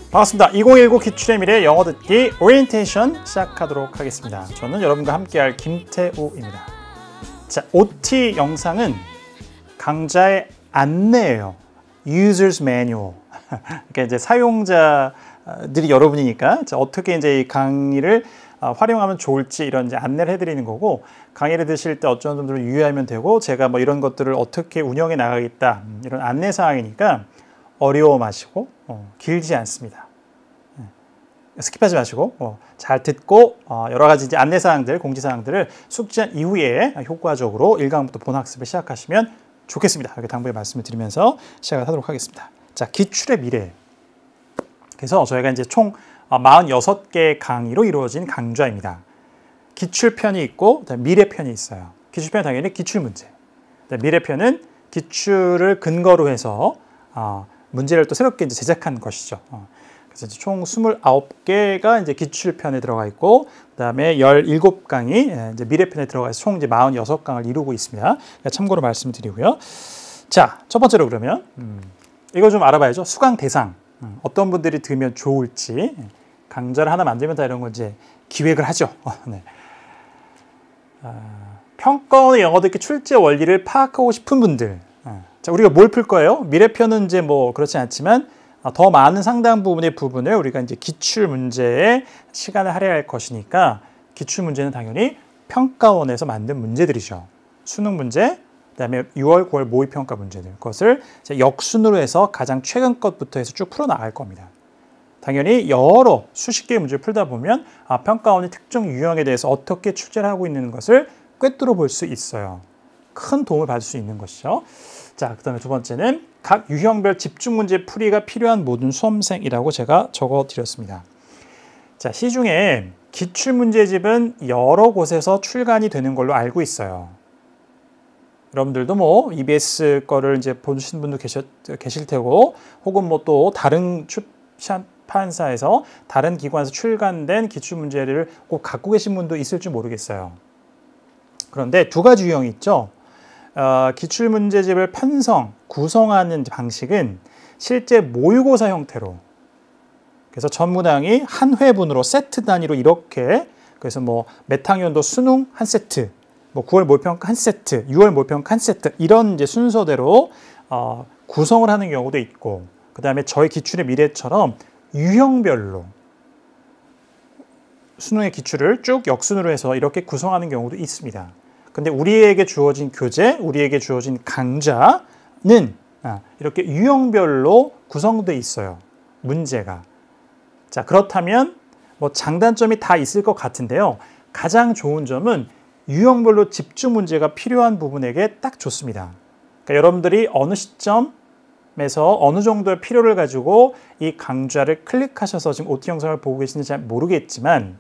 반갑습니다. 2019 기출의 미래 영어 듣기 오리엔테이션 시작하도록 하겠습니다. 저는 여러분과 함께할 김태우입니다. 자, OT 영상은 강좌의 안내예요. User's Manual. 그러니까 이제 사용자들이 여러분이니까 어떻게 이제 이 강의를 활용하면 좋을지 이런 이제 안내를 해드리는 거고, 강의를 드실 때 어떤 점들을 유의하면 되고, 제가 뭐 이런 것들을 어떻게 운영해 나가겠다 이런 안내 사항이니까 어려워 마시고 길지 않습니다. 스킵하지 마시고 잘 듣고 여러 가지 이제 안내 사항들, 공지 사항들을 숙지한 이후에 효과적으로 1강부터 본학습을 시작하시면 좋겠습니다. 이렇게 당부의 말씀을 드리면서 시작을 하도록 하겠습니다. 자, 기출의 미래. 그래서 저희가 이제 총 46개의 강의로 이루어진 강좌입니다. 기출편이 있고 미래편이 있어요. 기출편은 당연히 기출문제. 미래편은 기출을 근거로 해서 문제를 또 새롭게 이제 제작한 것이죠. 그래서 이제 총 29개가 이제 기출편에 들어가 있고, 그다음에 17강이 이제 미래편에 들어가 있어서 총 이제 46강을 이루고 있습니다. 참고로 말씀드리고요. 자, 첫 번째로 그러면 이거 좀 알아봐야죠. 수강 대상. 어떤 분들이 들으면 좋을지, 강좌를 하나 만들면 다 이런 거 이제 기획을 하죠. 네. 평가원의 영어 듣기 출제 원리를 파악하고 싶은 분들. 자, 우리가 뭘 풀 거예요? 미래편은 이제 뭐 그렇지 않지만 더 많은 상당 부분의 부분을 우리가 이제 기출 문제에 시간을 할애할 것이니까, 기출 문제는 당연히 평가원에서 만든 문제들이죠. 수능 문제, 그다음에 6월, 9월 모의평가 문제들, 그것을 이제 역순으로 해서 가장 최근 것부터 해서 쭉 풀어나갈 겁니다. 당연히 여러 수십 개의 문제를 풀다 보면 평가원이 특정 유형에 대해서 어떻게 출제를 하고 있는 것을 꿰뚫어 볼 수 있어요. 큰 도움을 받을 수 있는 것이죠. 자, 그 다음에 두 번째는 각 유형별 집중문제 풀이가 필요한 모든 수험생이라고 제가 적어드렸습니다. 자, 시중에 기출문제집은 여러 곳에서 출간이 되는 걸로 알고 있어요. 여러분들도 뭐 EBS 거를 이제 보신 분도 계실 테고, 혹은 뭐 또 다른 출판사에서 다른 기관에서 출간된 기출문제를 꼭 갖고 계신 분도 있을지 모르겠어요. 그런데 두 가지 유형이 있죠. 기출문제집을 편성, 구성하는 방식은 실제 모의고사 형태로, 그래서 전 문항이 한 회분으로 세트 단위로 이렇게, 그래서 뭐 몇 학년도 수능 한 세트, 뭐 9월 모의평가 한 세트, 6월 모의평가 한 세트, 이런 이제 순서대로 구성을 하는 경우도 있고, 그 다음에 저희 기출의 미래처럼 유형별로 수능의 기출을 쭉 역순으로 해서 이렇게 구성하는 경우도 있습니다. 근데 우리에게 주어진 교재, 우리에게 주어진 강좌는 이렇게 유형별로 구성되어 있어요. 문제가. 자, 그렇다면 뭐 장단점이 다 있을 것 같은데요. 가장 좋은 점은 유형별로 집중 문제가 필요한 부분에게 딱 좋습니다. 그러니까 여러분들이 어느 시점에서 어느 정도의 필요를 가지고 이 강좌를 클릭하셔서 지금 OT 영상을 보고 계시는지 잘 모르겠지만,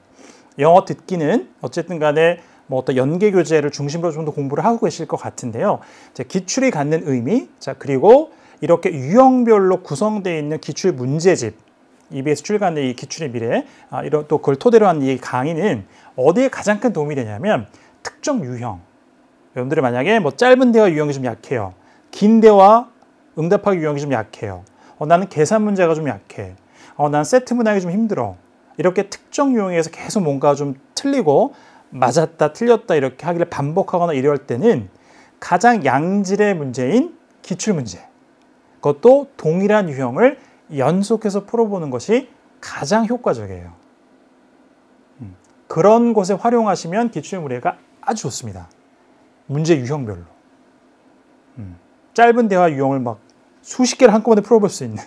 영어 듣기는 어쨌든 간에 뭐 어떤 연계 교재를 중심으로 좀 더 공부를 하고 계실 것 같은데요. 기출이 갖는 의미, 자, 그리고 이렇게 유형별로 구성되어 있는 기출 문제집, EBS 출간의 이 기출의 미래, 이런 또 그걸 토대로 한 이 강의는 어디에 가장 큰 도움이 되냐면, 특정 유형. 여러분들이 만약에 뭐 짧은 대화 유형이 좀 약해요. 긴 대화 응답하기 유형이 좀 약해요. 나는 계산 문제가 좀 약해. 나는 세트 문항이 좀 힘들어. 이렇게 특정 유형에서 계속 뭔가 좀 틀리고 맞았다 틀렸다 이렇게 하기를 반복하거나 이럴 때는 가장 양질의 문제인 기출문제, 그것도 동일한 유형을 연속해서 풀어보는 것이 가장 효과적이에요. 그런 곳에 활용하시면 기출문제가 아주 좋습니다. 문제 유형별로. 짧은 대화 유형을 막 수십 개를 한꺼번에 풀어볼 수 있는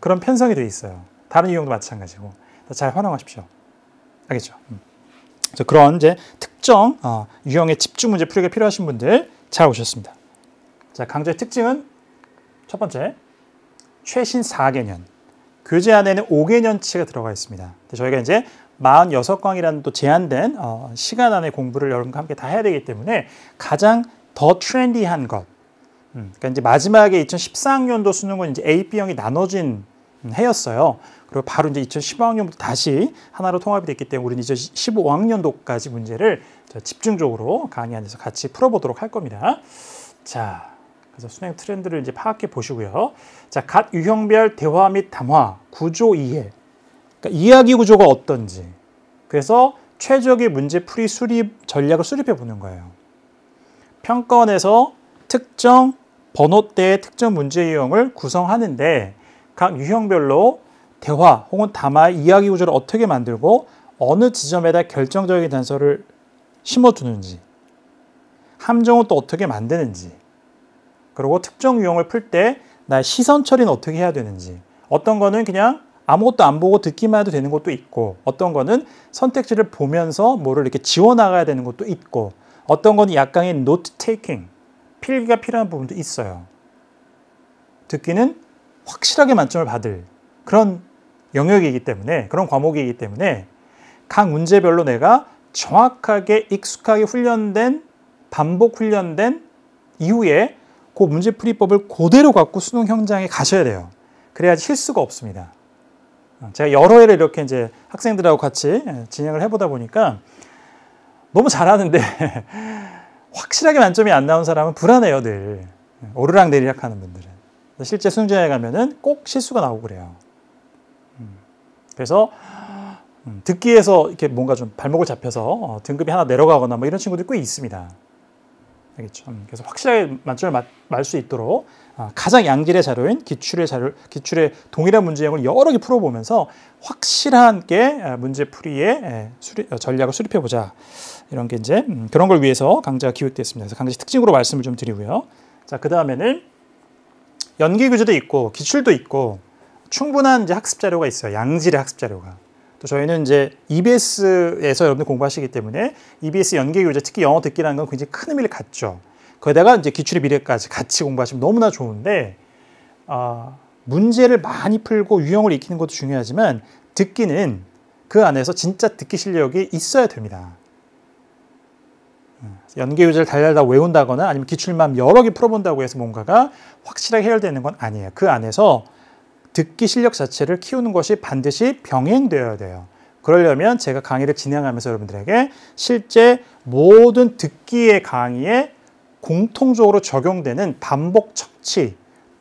그런 편성이 되어 있어요. 다른 유형도 마찬가지고. 잘 활용하십시오. 알겠죠? 그런 이제 특정 유형의 집중 문제 풀이가 필요하신 분들 잘 오셨습니다. 자, 강좌의 특징은 첫 번째, 최신 4개년. 교재 안에는 5개년치가 들어가 있습니다. 저희가 이제 46강이라는 또 제한된 시간 안에 공부를 여러분과 함께 다 해야 되기 때문에 가장 더 트렌디한 것. 그러니까 이제 마지막에 2014학년도 수능은 이제 A, B형이 나눠진 해였어요. 그리고 바로 이제 2015학년부터 다시 하나로 통합이 됐기 때문에 우리는 이제 15학년도까지 문제를 집중적으로 강의 안에서 같이 풀어보도록 할 겁니다. 자, 그래서 수능 트렌드를 이제 파악해 보시고요. 자, 각 유형별 대화 및 담화, 구조 이해. 그러니까 이야기 구조가 어떤지. 그래서 최적의 문제풀이 수립 전략을 수립해 보는 거예요. 평가원에서 특정 번호대의 특정 문제 유형을 구성하는데 각 유형별로 대화 혹은 담화 이야기 구조를 어떻게 만들고 어느 지점에다 결정적인 단서를 심어두는지, 함정은 또 어떻게 만드는지, 그리고 특정 유형을 풀 때 나의 시선 처리는 어떻게 해야 되는지, 어떤 거는 그냥 아무것도 안 보고 듣기만 해도 되는 것도 있고, 어떤 거는 선택지를 보면서 뭐를 이렇게 지워나가야 되는 것도 있고, 어떤 거는 약간의 노트 테이킹, 필기가 필요한 부분도 있어요. 듣기는 확실하게 만점을 받을 그런 영역이기 때문에, 그런 과목이기 때문에 각 문제별로 내가 정확하게 익숙하게 훈련된, 반복 훈련된 이후에 그 문제풀이법을 그대로 갖고 수능 현장에 가셔야 돼요. 그래야지 실수가 없습니다. 제가 여러 회를 이렇게 이제 학생들하고 같이 진행을 해보다 보니까 너무 잘하는데 확실하게 만점이 안 나온 사람은 불안해요, 늘. 오르락내리락 하는 분들은. 실제 수능장에 가면은 꼭 실수가 나오고 그래요. 그래서 듣기에서 이렇게 뭔가 좀 발목을 잡혀서 등급이 하나 내려가거나 뭐 이런 친구들이 꽤 있습니다. 알겠죠? 그래서 확실하게 만점을 맞을 수 있도록 가장 양질의 자료인 기출의 동일한 문제형을 여러 개 풀어보면서 확실한 게 문제풀이의 전략을 수립해보자. 이런 게 이제 그런 걸 위해서 강좌가 기획됐습니다. 그래서 강좌 특징으로 말씀을 좀 드리고요. 자, 그 다음에는 연기 규제도 있고 기출도 있고 충분한 이제 학습 자료가 있어요. 양질의 학습 자료가. 또 저희는 이제 EBS에서 여러분들 공부하시기 때문에 EBS 연계 교재, 특히 영어 듣기라는 건 굉장히 큰 의미를 갖죠. 거기다가 이제 기출의 미래까지 같이 공부하시면 너무나 좋은데 문제를 많이 풀고 유형을 익히는 것도 중요하지만 듣기는 그 안에서 진짜 듣기 실력이 있어야 됩니다. 연계 교재를 달달달 외운다거나 아니면 기출만 여러 개 풀어본다고 해서 뭔가가 확실하게 해결되는 건 아니에요. 그 안에서 듣기 실력 자체를 키우는 것이 반드시 병행되어야 돼요. 그러려면 제가 강의를 진행하면서 여러분들에게 실제 모든 듣기의 강의에 공통적으로 적용되는 반복 척치,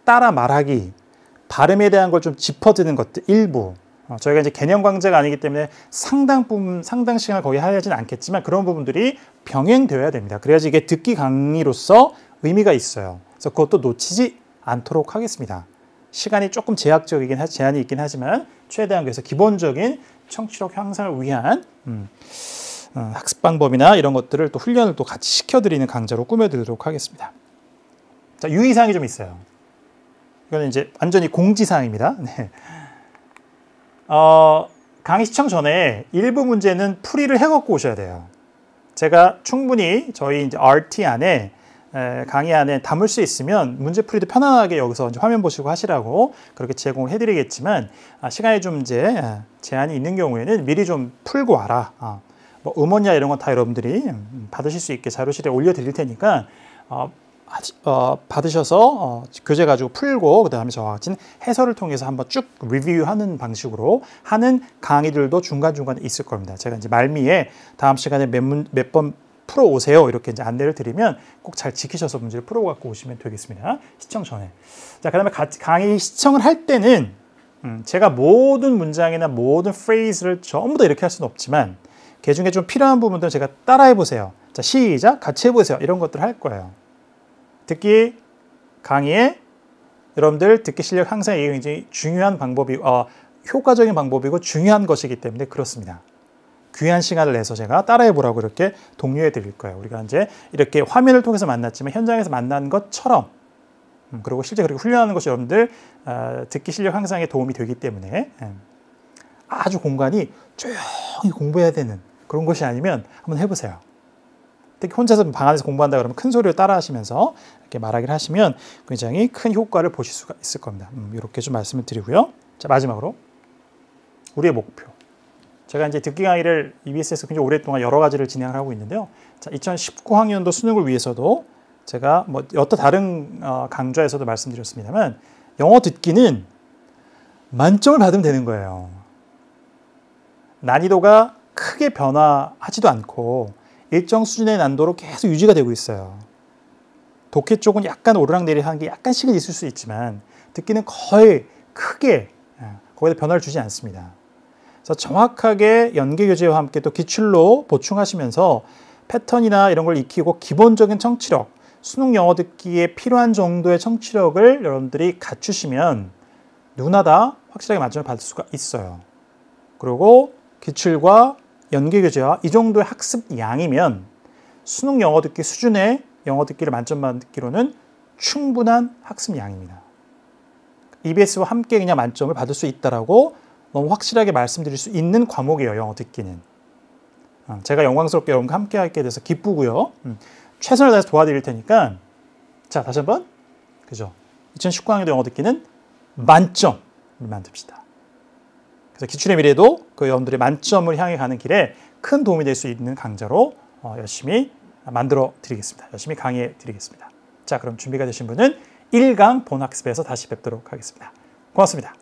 따라 말하기, 발음에 대한 걸 좀 짚어드는 것들 일부. 저희가 이제 개념 강좌가 아니기 때문에 상당 시간을 거의 하지는 않겠지만 그런 부분들이 병행되어야 됩니다. 그래야지 이게 듣기 강의로서 의미가 있어요. 그래서 그것도 놓치지 않도록 하겠습니다. 시간이 조금 제한이 있긴 하지만 최대한 그래서 기본적인 청취력 향상을 위한 학습 방법이나 이런 것들을 또 훈련을 또 같이 시켜드리는 강좌로 꾸며드리도록 하겠습니다. 자, 유의사항이 좀 있어요. 이거는 이제 완전히 공지사항입니다. 네. 강의 시청 전에 일부 문제는 풀이를 해갖고 오셔야 돼요. 제가 충분히 저희 이제 RT 안에 강의 안에 담을 수 있으면 문제풀이도 편안하게 여기서 이제 화면 보시고 하시라고 그렇게 제공을 해드리겠지만 시간이 좀 이제 제한이 있는 경우에는 미리 좀 풀고 와라. 뭐 음원이나 이런 건 다 여러분들이 받으실 수 있게 자료실에 올려드릴 테니까 받으셔서 교재 가지고 풀고 그 다음에 저와 같이 해설을 통해서 한번 쭉 리뷰하는 방식으로 하는 강의들도 중간중간에 있을 겁니다. 제가 이제 말미에 다음 시간에 몇 번 풀어오세요. 이렇게 이제 안내를 드리면 꼭 잘 지키셔서 문제를 풀어갖고 오시면 되겠습니다. 시청 전에. 자, 그 다음에 강의 시청을 할 때는 제가 모든 문장이나 모든 프레이즈를 전부 다 이렇게 할 수는 없지만 그 중에 좀 필요한 부분들은 제가 따라해 보세요. 자, 시작, 같이 해보세요. 이런 것들을 할 거예요. 듣기 강의에 여러분들 듣기 실력 향상에 굉장히 중요한 방법이 효과적인 방법이고 중요한 것이기 때문에 그렇습니다. 귀한 시간을 내서 제가 따라해 보라고 이렇게 독려해 드릴 거예요. 우리가 이제 이렇게 화면을 통해서 만났지만 현장에서 만난 것처럼 그리고 실제 그렇게 훈련하는 것이 여러분들 듣기 실력 향상에 도움이 되기 때문에 아주 공간이 조용히 공부해야 되는 그런 것이 아니면 한번 해보세요. 특히 혼자서 방 안에서 공부한다 그러면 큰 소리로 따라 하시면서 이렇게 말하기를 하시면 굉장히 큰 효과를 보실 수가 있을 겁니다. 이렇게 좀 말씀을 드리고요. 자, 마지막으로 우리의 목표. 제가 이제 듣기 강의를 EBS에서 굉장히 오랫동안 여러 가지를 진행을 하고 있는데요. 자, 2019학년도 수능을 위해서도 제가 뭐 여타 다른 강좌에서도 말씀드렸습니다만 영어 듣기는 만점을 받으면 되는 거예요. 난이도가 크게 변화하지도 않고 일정 수준의 난도로 계속 유지가 되고 있어요. 독해 쪽은 약간 오르락내리락한 게 약간씩은 있을 수 있지만 듣기는 거의 크게 거기다 변화를 주지 않습니다. 그래서 정확하게 연계교재와 함께 또 기출로 보충하시면서 패턴이나 이런 걸 익히고 기본적인 청취력, 수능 영어 듣기에 필요한 정도의 청취력을 여러분들이 갖추시면 누구나 다 확실하게 만점을 받을 수가 있어요. 그리고 기출과 연계교재와 이 정도의 학습 양이면 수능 영어 듣기 수준의 영어 듣기를 만점 받기로는 충분한 학습 양입니다. EBS와 함께 그냥 만점을 받을 수 있다라고 너무 확실하게 말씀드릴 수 있는 과목이에요. 영어 듣기는. 제가 영광스럽게 여러분과 함께 하게 돼서 기쁘고요. 최선을 다해서 도와드릴 테니까 자, 다시 한번 그죠? 2019학년도 영어 듣기는 만점을 만듭시다. 그래서 기출의 미래도 그 여러분들의 만점을 향해 가는 길에 큰 도움이 될 수 있는 강좌로 열심히 만들어 드리겠습니다. 열심히 강의해 드리겠습니다. 자, 그럼 준비가 되신 분은 1강 본학습에서 다시 뵙도록 하겠습니다. 고맙습니다.